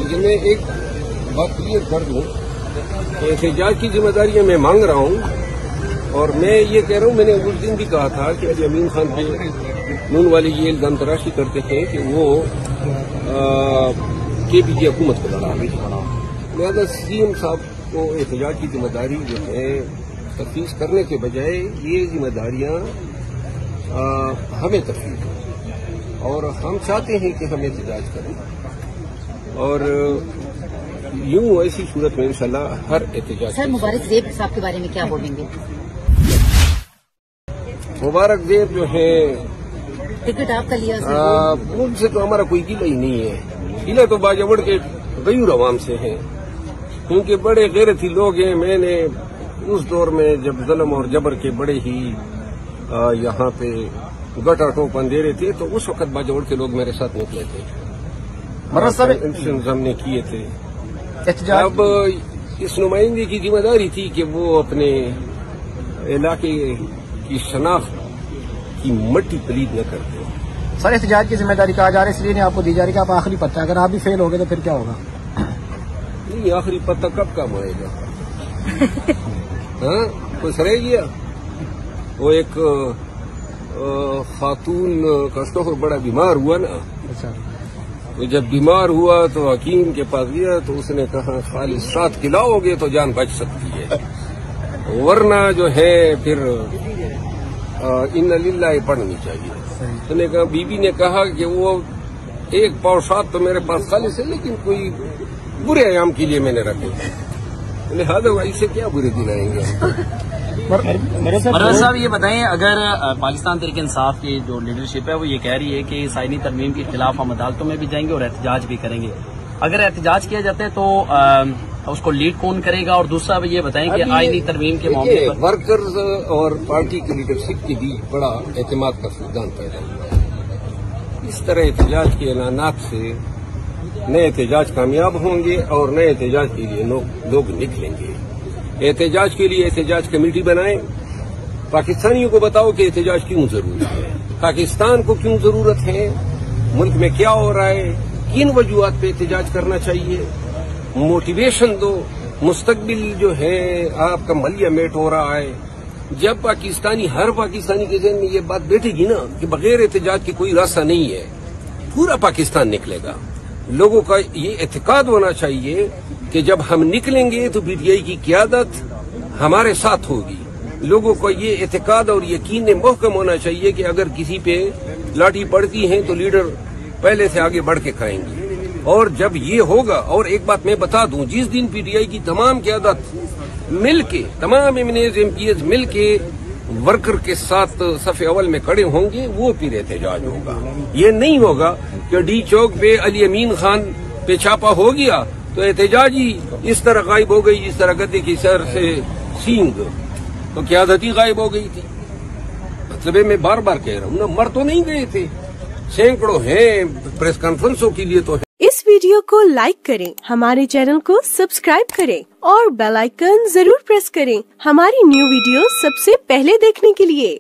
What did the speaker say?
لیکن میں ایک بات کلیئر کر دوں کہ احتجاج کی ذمہ داریاں میں مانگ رہا ہوں، اور میں یہ کہہ رہا ہوں، میں نے اس دن بھی کہا تھا کہ علی امین خان پہ نون والے یہ الزام تراشی کرتے ہیں کہ وہ کے پی کی حکومت کو لڑا رہی ہے، لہٰذا سی ایم صاحب کو احتجاج کی ذمہ داری جو ہے تفویض کرنے کے بجائے یہ ذمہ داریاں ہمیں تفویض ہوں، اور ہم چاہتے ہیں کہ ہم احتجاج کریں، اور یوں ایسی صورت میں انشاءاللہ ہر احتجاج۔ سر مبارک زیب صاحب کے بارے میں کیا بولیں گے؟ مبارک زیب جو ہے ٹکٹ آپ کا لیا، ان سے تو ہمارا کوئی گلہ ہی نہیں ہے، گلہ تو باجوڑ کے غیور عوام سے ہے، کیونکہ بڑے غیرتی لوگ ہیں۔ میں نے اس دور میں جب ظلم اور جبر کے بڑے ہی یہاں پہ گٹر ٹوپ اندھیرے تھے تو اس وقت باجوڑ کے لوگ میرے ساتھ نکلے تھے، ہم نے کیے تھے۔ اب اس نمائندے کی ذمہ داری تھی کہ وہ اپنے علاقے کی شناخت کی مٹی پلید نہ کرتے۔ سر احتجاج کی ذمہ داری کہا جا رہا ہے، اس لیے نہیں آپ کو دی جا رہی کہ آپ آخری پتہ، اگر آپ بھی فیل ہو گئے تو پھر کیا ہوگا؟ نہیں، آخری پتہ کب کام آئے گا؟ ہاں، کچھ رہ گیا؟ وہ ایک خاتون کا شوہر بڑا بیمار ہوا نا، وہ جب بیمار ہوا تو حکیم کے پاس گیا تو اس نے کہا خالی 7 کھلاؤ گے تو جان بچ سکتی ہے، ورنہ جو ہے پھر ان للہ پڑھنی چاہیے۔ تو نے کہا، بی بی نے کہا کہ وہ 1 پاؤ 7 تو میرے پاس خالص ہے، لیکن کوئی برے ایام کے لیے میں نے رکھے، لہٰذا اس سے کیا برے دن آئیں گے۔ مروز صاحب یہ بتائیں، اگر پاکستان تحریک انصاف کی جو لیڈرشپ ہے وہ یہ کہہ رہی ہے کہ آئینی ترمیم کے خلاف ہم عدالتوں میں بھی جائیں گے اور احتجاج بھی کریں گے، اگر احتجاج کیا جاتا ہے تو اس کو لیڈ کون کرے گا؟ اور دوسرا یہ بتائیں کہ آئینی ترمیم کے معاملے پر ورکرز اور پارٹی کی لیڈرشپ کے بیچ بڑا اعتماد کا فقدان پیدا ہوا ہے۔ اس طرح احتجاج کے اعلانات سے نئے احتجاج کامیاب ہوں گے اور نئے احتجاج کے لیے لوگ نکلیں گے۔ احتجاج کے لیے احتجاج کمیٹی بنائیں، پاکستانیوں کو بتاؤ کہ احتجاج کیوں ضروری ہے، پاکستان کو کیوں ضرورت ہے، ملک میں کیا ہو رہا ہے، کن وجوہات پہ احتجاج کرنا چاہیے، موٹیویشن دو۔ مستقبل جو ہے آپ کا ملیہ میٹ ہو رہا ہے، جب ہر پاکستانی کے ذہن میں یہ بات بیٹھے گی نا کہ بغیر احتجاج کی کوئی راستہ نہیں ہے، پورا پاکستان نکلے گا۔ لوگوں کا یہ اعتقاد ہونا چاہیے کہ جب ہم نکلیں گے تو پی ٹی آئی کی قیادت ہمارے ساتھ ہوگی۔ لوگوں کو یہ اعتقاد اور یقین محکم ہونا چاہیے کہ اگر کسی پہ لاٹھی پڑتی ہے تو لیڈر پہلے سے آگے بڑھ کے کھائیں گے، اور جب یہ ہوگا، اور ایک بات میں بتا دوں، جس دن پی ٹی آئی کی تمام قیادت مل کے، تمام ایم پیز مل کے ورکر کے ساتھ صف اول میں کھڑے ہوں گے، وہ پھر احتجاج ہوگا۔ یہ نہیں ہوگا کہ ڈی چوک پہ علی امین خان پہ چھاپا ہو گیا تو احتجاج ہی اس طرح غائب ہو گئی جس طرح گدے کی سر سے سینگ، تو قیادت ہی غائب ہو گئی تھی۔ مطلب میں بار بار کہہ رہا ہوں نا، مر تو نہیں گئے تھے، سینکڑوں ہیں، پریس کانفرنسوں کے لیے تو ہے۔ اس ویڈیو کو لائک کریں، ہمارے چینل کو سبسکرائب کریں اور بیل آئیکن ضرور پریس کریں ہماری نیو ویڈیو سب سے پہلے دیکھنے کے لیے۔